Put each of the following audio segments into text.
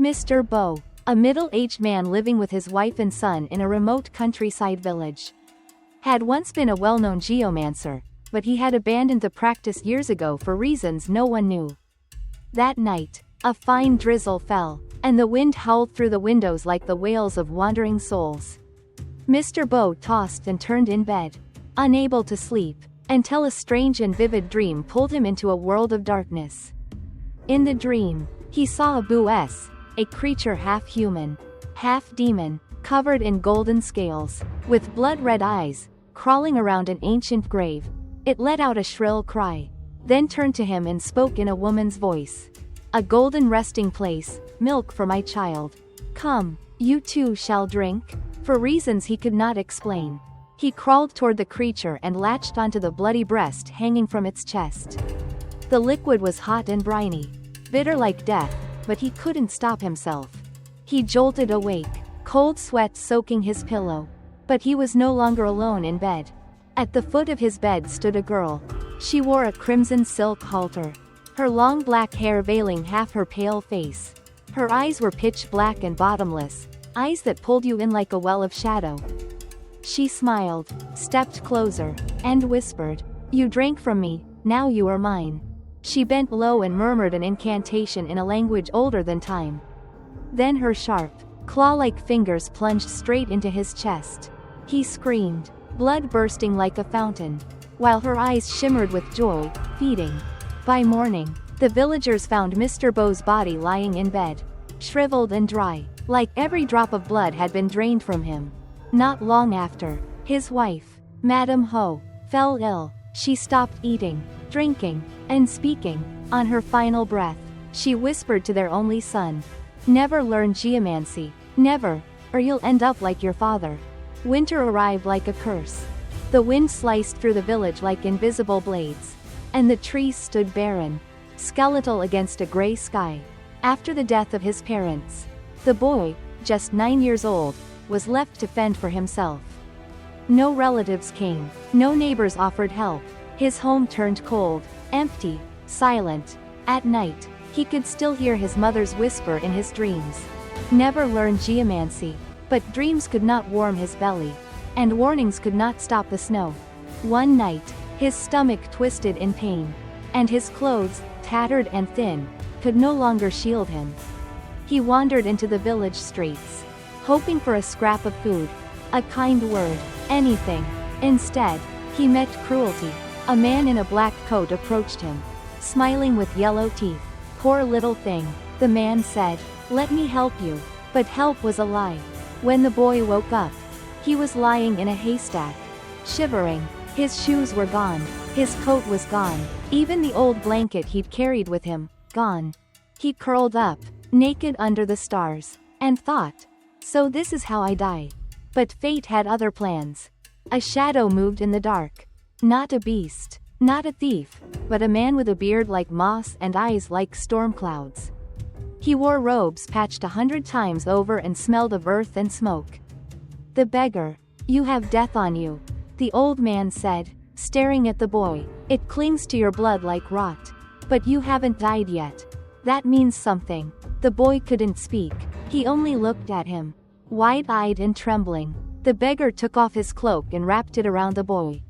Mr. Bo, a middle-aged man living with his wife and son in a remote countryside village, had once been a well-known geomancer, but he had abandoned the practice years ago for reasons no one knew. That night, a fine drizzle fell, and the wind howled through the windows like the wails of wandering souls. Mr. Bo tossed and turned in bed, unable to sleep, until a strange and vivid dream pulled him into a world of darkness. In the dream, he saw a Bues, a creature half human, half demon, covered in golden scales, with blood-red eyes, crawling around an ancient grave. It let out a shrill cry, then turned to him and spoke in a woman's voice. "A golden resting place, milk for my child. Come, you too shall drink." For reasons he could not explain, he crawled toward the creature and latched onto the bloody breast hanging from its chest. The liquid was hot and briny, bitter like death, but he couldn't stop himself. He jolted awake, cold sweat soaking his pillow. But he was no longer alone in bed. At the foot of his bed stood a girl. She wore a crimson silk halter, her long black hair veiling half her pale face. Her eyes were pitch black and bottomless, eyes that pulled you in like a well of shadow. She smiled, stepped closer, and whispered, "You drank from me, now you are mine." She bent low and murmured an incantation in a language older than time. Then her sharp, claw-like fingers plunged straight into his chest. He screamed, blood bursting like a fountain, while her eyes shimmered with joy, feeding. By morning, the villagers found Mr. Bo's body lying in bed, shriveled and dry, like every drop of blood had been drained from him. Not long after, his wife, Madame Ho, fell ill. She stopped eating, drinking, and speaking. On her final breath, she whispered to their only son, "Never learn geomancy, never, or you'll end up like your father." Winter arrived like a curse. The wind sliced through the village like invisible blades, and the trees stood barren, skeletal against a gray sky. After the death of his parents, the boy, just 9 years old, was left to fend for himself. No relatives came, no neighbors offered help. His home turned cold, empty, silent. At night, he could still hear his mother's whisper in his dreams. Never learn geomancy. But dreams could not warm his belly, and warnings could not stop the snow. One night, his stomach twisted in pain, and his clothes, tattered and thin, could no longer shield him. He wandered into the village streets, hoping for a scrap of food, a kind word, anything. Instead, he met cruelty. A man in a black coat approached him, smiling with yellow teeth. "Poor little thing," the man said, "let me help you." But help was a lie. When the boy woke up, he was lying in a haystack, shivering. His shoes were gone, his coat was gone, even the old blanket he'd carried with him, gone. He curled up, naked under the stars, and thought, "So this is how I die." But fate had other plans. A shadow moved in the dark. Not a beast, not a thief, but a man with a beard like moss and eyes like storm clouds. He wore robes patched 100 times over and smelled of earth and smoke. "The beggar. You have death on you," the old man said, staring at the boy. "It clings to your blood like rot. But you haven't died yet. That means something." The boy couldn't speak. He only looked at him, wide-eyed and trembling. The beggar took off his cloak and wrapped it around the boy.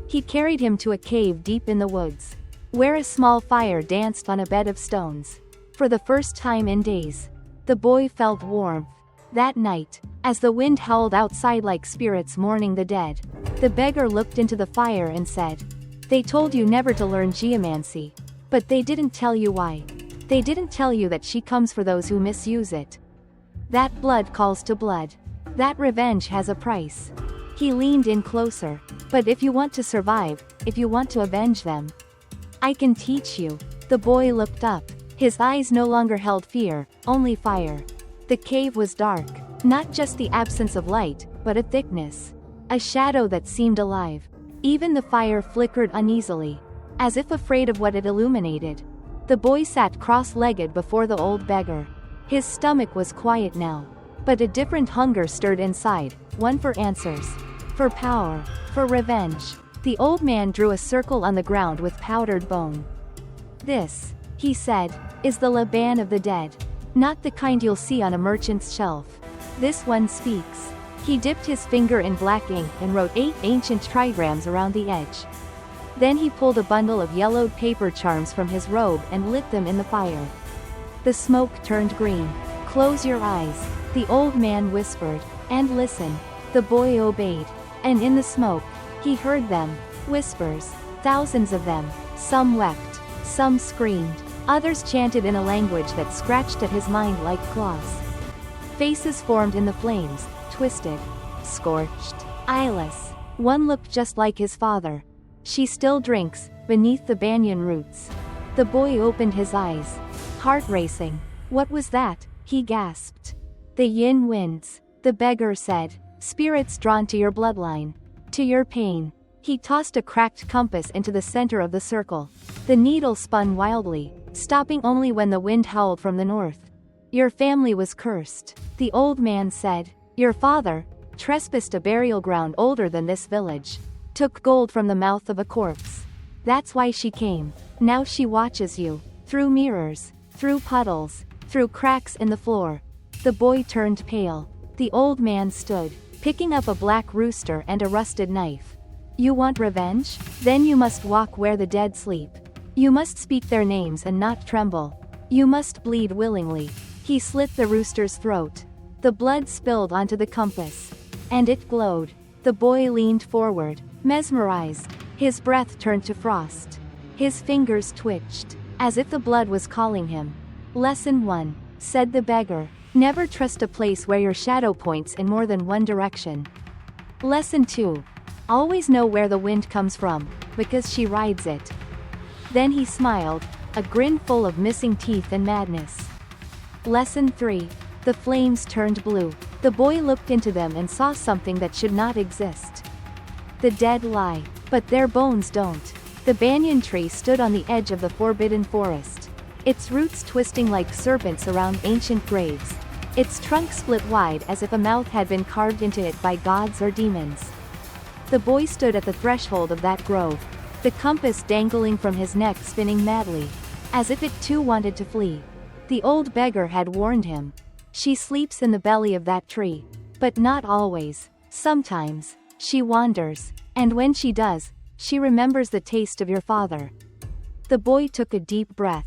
He carried him to a cave deep in the woods, where a small fire danced on a bed of stones. For the first time in days, the boy felt warmth. That night, as the wind howled outside like spirits mourning the dead, the beggar looked into the fire and said, "They told you never to learn geomancy. But they didn't tell you why. They didn't tell you that she comes for those who misuse it. That blood calls to blood. That revenge has a price." He leaned in closer. "But if you want to survive, if you want to avenge them, I can teach you." The boy looked up. His eyes no longer held fear, only fire. The cave was dark, not just the absence of light, but a thickness, a shadow that seemed alive. Even the fire flickered uneasily, as if afraid of what it illuminated. The boy sat cross-legged before the old beggar. His stomach was quiet now, but a different hunger stirred inside, one for answers, for power, for revenge. The old man drew a circle on the ground with powdered bone. "This," he said, "is the Laban of the dead. Not the kind you'll see on a merchant's shelf. This one speaks. He dipped his finger in black ink and wrote 8 ancient trigrams around the edge. Then he pulled a bundle of yellowed paper charms from his robe and lit them in the fire. The smoke turned green. "Close your eyes," the old man whispered, "and listen." The boy obeyed. And in the smoke, he heard them. Whispers. Thousands of them. Some wept. Some screamed. Others chanted in a language that scratched at his mind like claws. Faces formed in the flames, twisted. Scorched. Eyeless. One looked just like his father. "She still drinks, beneath the banyan roots." The boy opened his eyes. Heart racing. "What was that?" he gasped. "The yin winds," the beggar said. "Spirits drawn to your bloodline. To your pain." He tossed a cracked compass into the center of the circle. The needle spun wildly, stopping only when the wind howled from the north. "Your family was cursed," the old man said. "Your father trespassed a burial ground older than this village. Took gold from the mouth of a corpse. That's why she came. Now she watches you. Through mirrors. Through puddles. Through cracks in the floor." The boy turned pale. The old man stood, picking up a black rooster and a rusted knife. "You want revenge? Then you must walk where the dead sleep. You must speak their names and not tremble. You must bleed willingly." He slit the rooster's throat. The blood spilled onto the compass. And it glowed. The boy leaned forward, mesmerized. His breath turned to frost. His fingers twitched, as if the blood was calling him. "Lesson 1, said the beggar. "Never trust a place where your shadow points in more than one direction." Lesson 2. Always know where the wind comes from, because she rides it. Then he smiled, a grin full of missing teeth and madness. Lesson 3. The flames turned blue. The boy looked into them and saw something that should not exist. The dead lie, but their bones don't. The banyan tree stood on the edge of the forbidden forest, its roots twisting like serpents around ancient graves. Its trunk split wide as if a mouth had been carved into it by gods or demons. The boy stood at the threshold of that grove, the compass dangling from his neck spinning madly, as if it too wanted to flee. The old beggar had warned him. She sleeps in the belly of that tree. But not always. Sometimes, she wanders. And when she does, she remembers the taste of your father. The boy took a deep breath.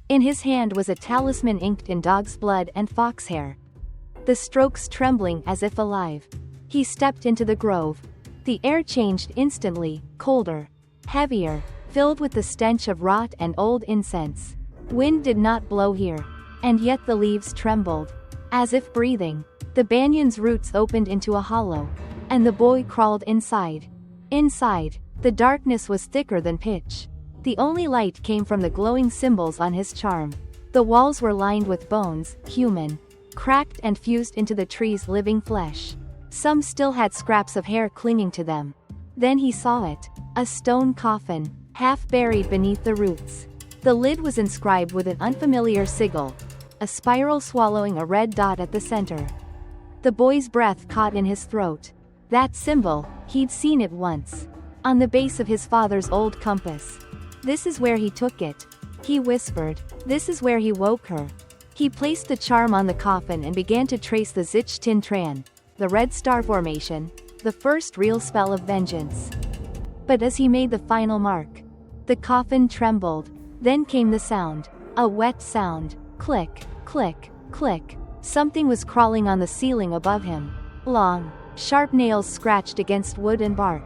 In his hand was a talisman inked in dog's blood and fox hair. The strokes trembling as if alive. He stepped into the grove. The air changed instantly, colder, heavier, filled with the stench of rot and old incense. Wind did not blow here. And yet the leaves trembled, as if breathing. The banyan's roots opened into a hollow. And the boy crawled inside. Inside, the darkness was thicker than pitch. The only light came from the glowing symbols on his charm. The walls were lined with bones, human, cracked and fused into the tree's living flesh. Some still had scraps of hair clinging to them. Then he saw it. A stone coffin, half buried beneath the roots. The lid was inscribed with an unfamiliar sigil, a spiral swallowing a red dot at the center. The boy's breath caught in his throat. That symbol, he'd seen it once. On the base of his father's old compass. "This is where he took it," he whispered. "This is where he woke her." He placed the charm on the coffin and began to trace the Zich Tin Tran, the red star formation, the first real spell of vengeance. But as he made the final mark, the coffin trembled. Then came the sound. A wet sound. Click, click, click. Something was crawling on the ceiling above him. Long, sharp nails scratched against wood and bark.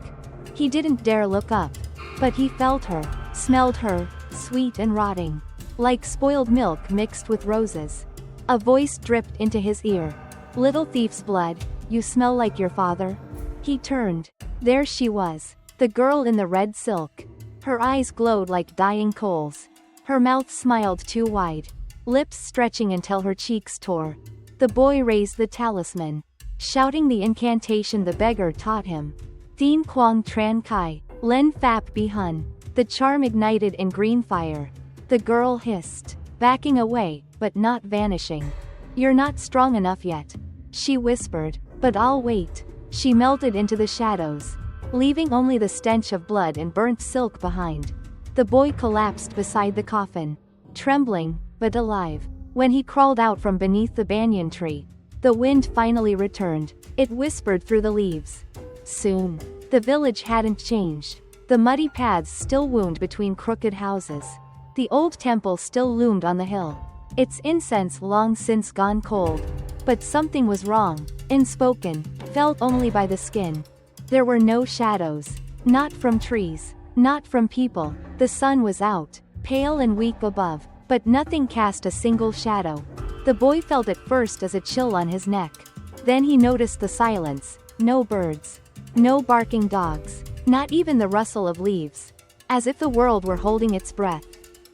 He didn't dare look up. But he felt her, smelled her, sweet and rotting. Like spoiled milk mixed with roses. A voice dripped into his ear. "Little thief's blood, you smell like your father." He turned. There she was, the girl in the red silk. Her eyes glowed like dying coals. Her mouth smiled too wide, lips stretching until her cheeks tore. The boy raised the talisman, shouting the incantation the beggar taught him. "Tien Quang Tran Kai, Len Fap Bi Hun." The charm ignited in green fire. The girl hissed, backing away, but not vanishing. "You're not strong enough yet," she whispered, "but I'll wait." She melted into the shadows, leaving only the stench of blood and burnt silk behind. The boy collapsed beside the coffin, trembling, but alive. When he crawled out from beneath the banyan tree, the wind finally returned. It whispered through the leaves. Soon, the village hadn't changed. The muddy paths still wound between crooked houses. The old temple still loomed on the hill, its incense long since gone cold. But something was wrong, unspoken, felt only by the skin. There were no shadows. Not from trees, not from people. The sun was out, pale and weak above, but nothing cast a single shadow. The boy felt at first as a chill on his neck. Then he noticed the silence, no birds, no barking dogs, not even the rustle of leaves. As if the world were holding its breath.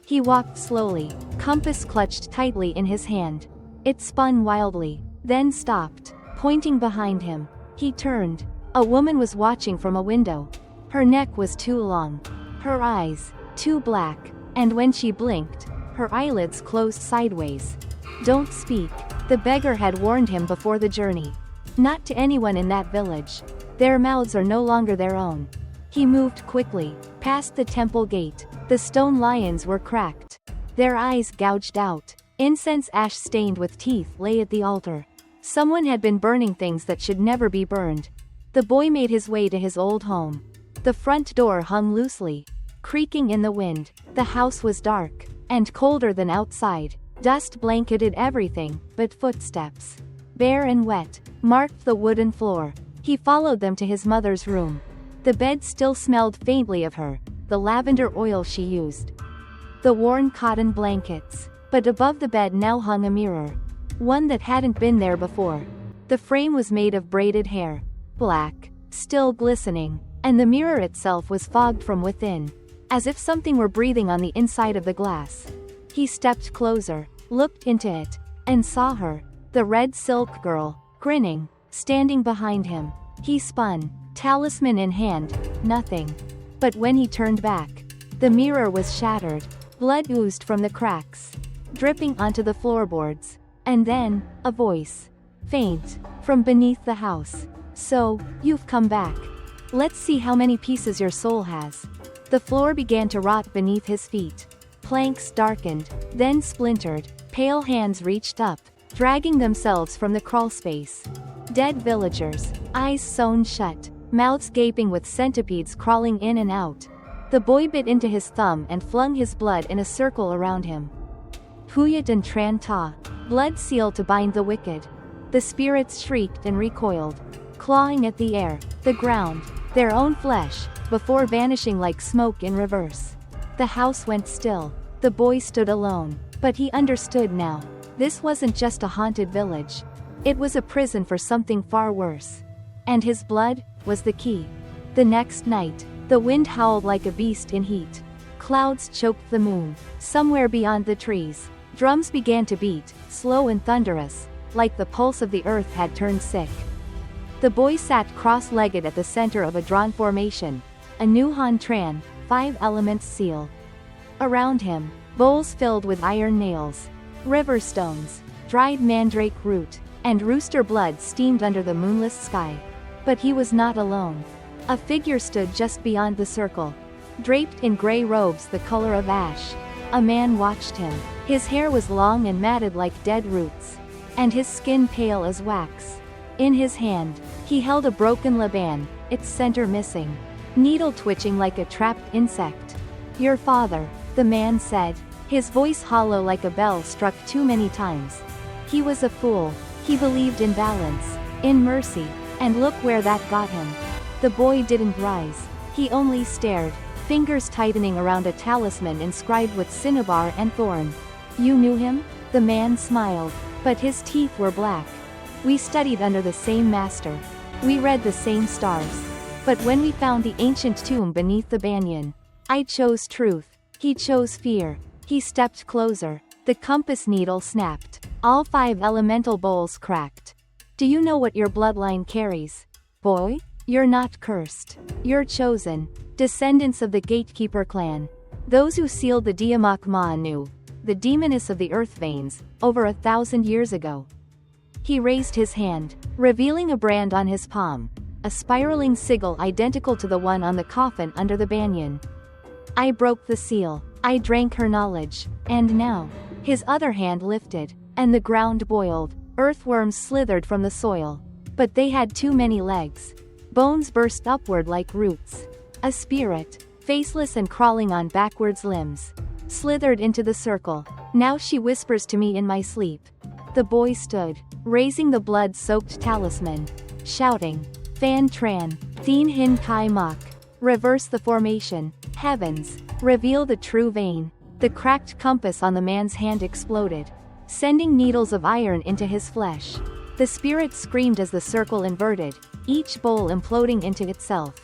He walked slowly, compass clutched tightly in his hand. It spun wildly, then stopped, pointing behind him. He turned. A woman was watching from a window. Her neck was too long, her eyes too black, and when she blinked, her eyelids closed sideways. Don't speak, the beggar had warned him before the journey. Not to anyone in that village. Their mouths are no longer their own. He moved quickly, past the temple gate. The stone lions were cracked, their eyes gouged out. Incense ash stained with teeth lay at the altar. Someone had been burning things that should never be burned. The boy made his way to his old home. The front door hung loosely, creaking in the wind. The house was dark, and colder than outside. Dust blanketed everything, but footsteps, bare and wet, marked the wooden floor. He followed them to his mother's room. The bed still smelled faintly of her, the lavender oil she used, the worn cotton blankets. But above the bed now hung a mirror, one that hadn't been there before. The frame was made of braided hair, black, still glistening, and the mirror itself was fogged from within, as if something were breathing on the inside of the glass. He stepped closer, looked into it, and saw her, the red silk girl, grinning, standing behind him. He spun, talisman in hand, nothing. But when he turned back, the mirror was shattered, blood oozed from the cracks, dripping onto the floorboards. And then, a voice, faint, from beneath the house. So, you've come back. Let's see how many pieces your soul has. The floor began to rot beneath his feet. Planks darkened, then splintered. Pale hands reached up, dragging themselves from the crawlspace. Dead villagers, eyes sewn shut, mouths gaping with centipedes crawling in and out. The boy bit into his thumb and flung his blood in a circle around him. Puyat and Tran Ta, blood seal to bind the wicked. The spirits shrieked and recoiled, clawing at the air, the ground, their own flesh, before vanishing like smoke in reverse. The house went still. The boy stood alone, but he understood now. This wasn't just a haunted village. It was a prison for something far worse. And his blood was the key. The next night, the wind howled like a beast in heat. Clouds choked the moon. Somewhere beyond the trees, drums began to beat, slow and thunderous, like the pulse of the earth had turned sick. The boy sat cross-legged at the center of a drawn formation, a new Han Tran, 5 elements seal. Around him, bowls filled with iron nails, river stones, dried mandrake root, and rooster blood steamed under the moonless sky. But he was not alone. A figure stood just beyond the circle, draped in gray robes the color of ash. A man watched him. His hair was long and matted like dead roots, and his skin pale as wax. In his hand, he held a broken laban, its center missing, needle twitching like a trapped insect. Your father, the man said, his voice hollow like a bell struck too many times. He was a fool. He believed in balance, in mercy, and look where that got him. The boy didn't rise. He only stared, fingers tightening around a talisman inscribed with cinnabar and thorn. You knew him? The man smiled, but his teeth were black. We studied under the same master. We read the same stars. But when we found the ancient tomb beneath the banyan, I chose truth. He chose fear. He stepped closer. The compass needle snapped. All 5 elemental bowls cracked. Do you know what your bloodline carries? Boy? You're not cursed. You're chosen. Descendants of the Gatekeeper clan. Those who sealed the Diamak Ma'anu, the demoness of the earth veins, over 1,000 years ago. He raised his hand, revealing a brand on his palm, a spiraling sigil identical to the one on the coffin under the banyan. I broke the seal. I drank her knowledge. And now, His other hand lifted, and the ground boiled. Earthworms slithered from the soil. But they had too many legs. Bones burst upward like roots. A spirit, faceless and crawling on backwards limbs, slithered into the circle. Now she whispers to me in my sleep. The boy stood, raising the blood-soaked talisman, shouting, Fan Tran, Thien Hin Kai Mok. Reverse the formation. Heavens, reveal the true vein. The cracked compass on the man's hand exploded, sending needles of iron into his flesh. The spirit screamed as the circle inverted, each bowl imploding into itself,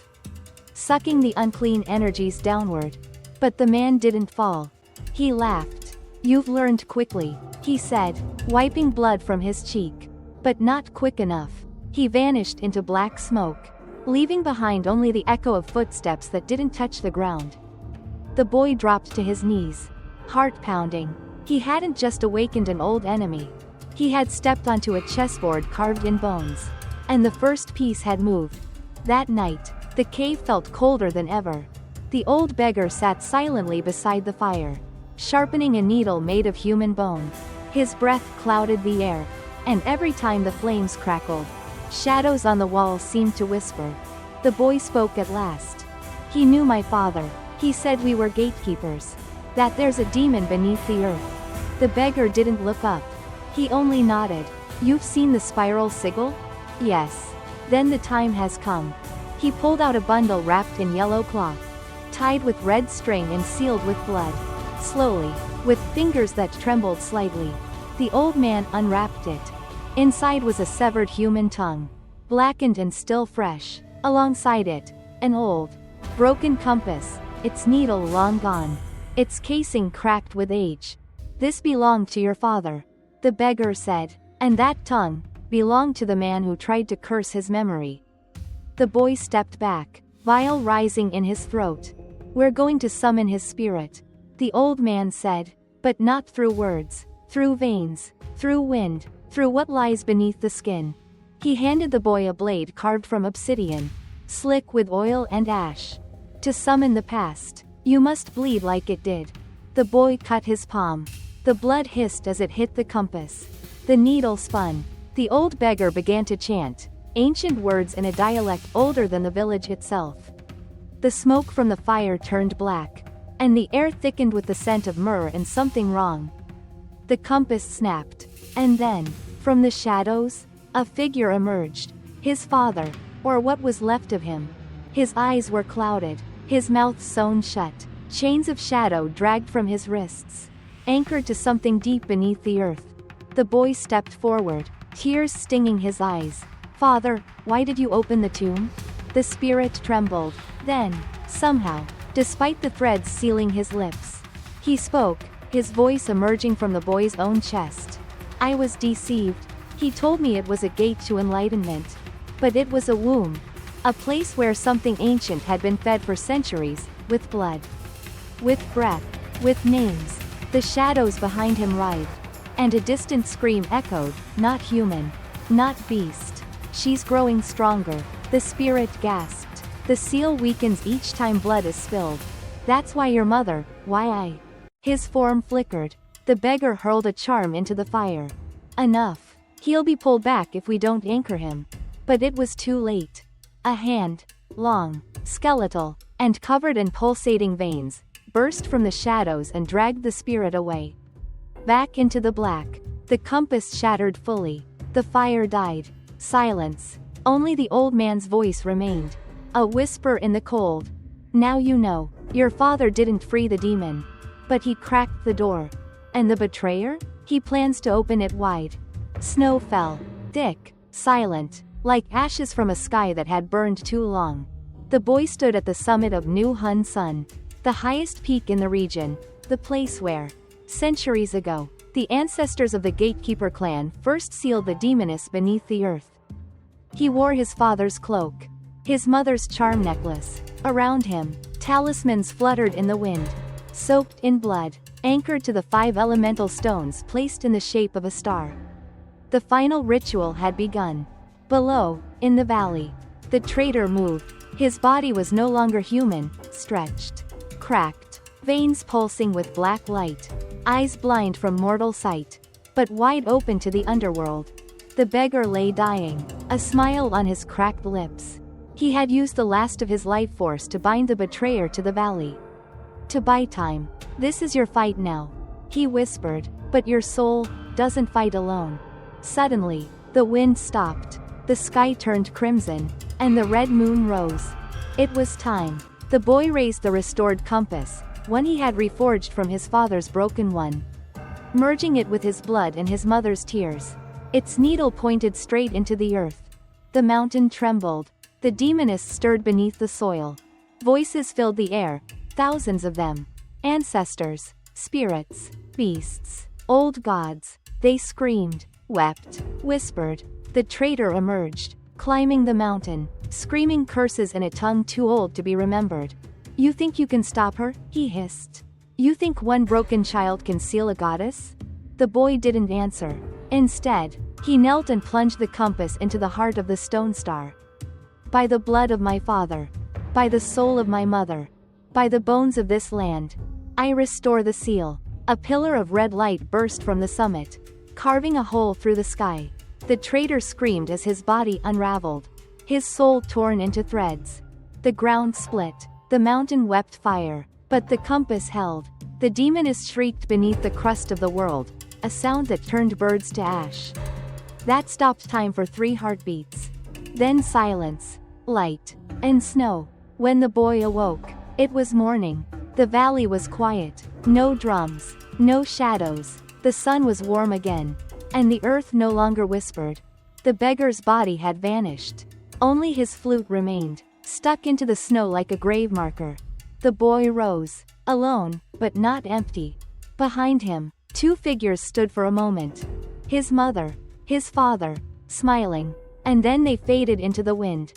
sucking the unclean energies downward. But the man didn't fall. He laughed. You've learned quickly, he said, wiping blood from his cheek. But not quick enough. He vanished into black smoke, leaving behind only the echo of footsteps that didn't touch the ground. The boy dropped to his knees, heart pounding. He hadn't just awakened an old enemy. He had stepped onto a chessboard carved in bones. And the first piece had moved. That night, the cave felt colder than ever. The old beggar sat silently beside the fire, sharpening a needle made of human bone. His breath clouded the air, and every time the flames crackled, shadows on the walls seemed to whisper. The boy spoke at last. He knew my father. He said we were gatekeepers. That there's a demon beneath the earth. The beggar didn't look up. He only nodded. You've seen the spiral sigil? Yes. Then the time has come. He pulled out a bundle wrapped in yellow cloth, tied with red string and sealed with blood. Slowly, with fingers that trembled slightly, the old man unwrapped it. Inside was a severed human tongue, blackened and still fresh. Alongside it, an old, broken compass, its needle long gone, its casing cracked with age. This belonged to your father, the beggar said, and that tongue belonged to the man who tried to curse his memory. The boy stepped back, bile rising in his throat. We're going to summon his spirit, the old man said, but not through words, through veins, through wind, through what lies beneath the skin. He handed the boy a blade carved from obsidian, slick with oil and ash. To summon the past, you must bleed like it did. The boy cut his palm. The blood hissed as it hit the compass. The needle spun. The old beggar began to chant, ancient words in a dialect older than the village itself. The smoke from the fire turned black, and the air thickened with the scent of myrrh and something wrong. The compass snapped, and then, from the shadows, a figure emerged. His father, or what was left of him. His eyes were clouded, his mouth sewn shut. Chains of shadow dragged from his wrists, anchored to something deep beneath the earth. The boy stepped forward, tears stinging his eyes. Father, why did you open the tomb? The spirit trembled. Then, somehow, despite the threads sealing his lips, he spoke, his voice emerging from the boy's own chest. I was deceived. He told me it was a gate to enlightenment. But it was a womb. A place where something ancient had been fed for centuries, with blood, with breath, with names. The shadows behind him writhed, and a distant scream echoed, not human, not beast. She's growing stronger, the spirit gasped. The seal weakens each time blood is spilled. That's why your mother, why I. His form flickered. The beggar hurled a charm into the fire. Enough. He'll be pulled back if we don't anchor him. But it was too late. A hand, long, skeletal, and covered in pulsating veins, burst from the shadows and dragged the spirit away. Back into the black. The compass shattered fully. The fire died. Silence. Only the old man's voice remained. A whisper in the cold. Now you know. Your father didn't free the demon. But he cracked the door. And the betrayer? He plans to open it wide. Snow fell. Thick. Silent. Like ashes from a sky that had burned too long. The boy stood at the summit of New Hun Sun, the highest peak in the region, the place where, centuries ago, the ancestors of the Gatekeeper clan first sealed the demoness beneath the earth. He wore his father's cloak, his mother's charm necklace. Around him, talismans fluttered in the wind, soaked in blood, anchored to the 5 elemental stones placed in the shape of a star. The final ritual had begun. Below, in the valley, the traitor moved. His body was no longer human, stretched, cracked, veins pulsing with black light. eyes blind from mortal sight, but wide open to the underworld. The beggar lay dying, a smile on his cracked lips. He had used the last of his life force to bind the betrayer to the valley. To buy time. This is your fight now, he whispered, but your soul doesn't fight alone. Suddenly, the wind stopped, the sky turned crimson, and the red moon rose. It was time. The boy raised the restored compass, one he had reforged from his father's broken one. Merging it with his blood and his mother's tears. Its needle pointed straight into the earth. The mountain trembled. The demoness stirred beneath the soil. Voices filled the air, thousands of them. Ancestors, spirits, beasts, old gods. They screamed, wept, whispered. The traitor emerged, climbing the mountain, screaming curses in a tongue too old to be remembered. You think you can stop her? He hissed. You think one broken child can seal a goddess? The boy didn't answer. Instead, he knelt and plunged the compass into the heart of the stone star. By the blood of my father, by the soul of my mother, by the bones of this land, I restore the seal. A pillar of red light burst from the summit, carving a hole through the sky. The traitor screamed as his body unraveled, his soul torn into threads. The ground split, the mountain wept fire, but the compass held. The demoness shrieked beneath the crust of the world, a sound that turned birds to ash. That stopped time for 3 heartbeats. Then silence, light, and snow. When the boy awoke, it was morning. The valley was quiet, no drums, no shadows. The sun was warm again, and the earth no longer whispered. The beggar's body had vanished. Only his flute remained, stuck into the snow like a grave marker. The boy rose, alone, but not empty. Behind him, 2 figures stood for a moment. His mother, his father, smiling, and then they faded into the wind.